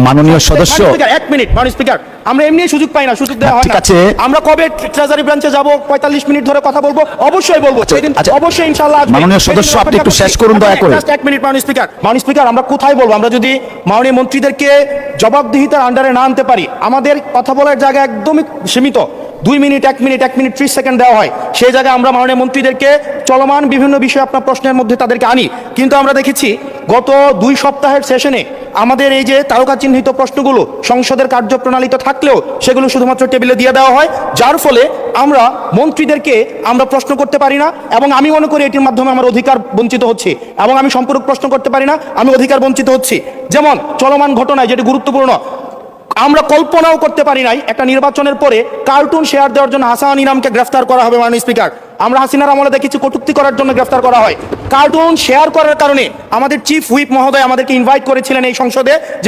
মাননীয় সদস্য, এক মিনিট মাননীয় স্পিকার, আমরা এমনি সুযোগ পাই না, সুযোগ দেওয়া হয় না। ঠিক আছে, আমরা কবে ট্রেজারি ব্রাঞ্চে যাব, 45 মিনিট ধরে কথা বলবো, অবশ্যই বলবো সেদিন, অবশ্যই ইনশাআল্লাহ আসবে। মাননীয় সদস্য, আপনি একটু শেষ করুন দয়া করে। জাস্ট এক মিনিট মাননীয় স্পিকার। মাননীয় স্পিকার, আমরা কোথায় বলবো? আমরা যদি মাননীয় মন্ত্রীদেরকে জবাবদিহিতার আন্ডারে না আনতে পারি, আমাদের কথা বলার জায়গা একদমই সীমিত, 2 মিনিট 1 মিনিট 1 মিনিট 30 সেকেন্ড দেওয়া হয়, সেই জায়গায় আমরা মাননীয় মন্ত্রীদেরকে চলমান বিভিন্ন বিষয় আপনার প্রশ্নের মধ্যে তাদেরকে আনি। কিন্তু আমরা দেখেছি গত 2 সপ্তাহের সেশনে আমাদের এই যে তারকা চিহ্নিত প্রশ্নগুলো সংসদের কার্যপ্রণালীতে থাকলেও সেগুলো শুধুমাত্র টেবিলে দিয়ে দেওয়া হয়, যার ফলে আমরা মন্ত্রীদেরকে আমরা প্রশ্ন করতে পারি না, এবং আমি মনে করি এটির মাধ্যমে আমার অধিকার বঞ্চিত হচ্ছে, এবং আমি সম্পূরক প্রশ্ন করতে পারি না, আমি অধিকার বঞ্চিত হচ্ছি। যেমন চলমান ঘটনায় যেটি গুরুত্বপূর্ণ, আমরা কল্পনাও করতে পারি নাই একটা নির্বাচনের পরে কার্টুন শেয়ার দেওয়ার জন্য হাসান ইনামকে গ্রেফতার করা হবে। মাননীয় স্পিকার, আমরা হাসিনার আমলে দেখেছি কটূক্তি করার জন্য গ্রেফতার করা হয়, কার্টুন শেয়ার করার কারণে আমাদের চিফ হুইপ মহোদয় আমাদেরকে ইনভাইট করেছিলেন এই সংসদে যে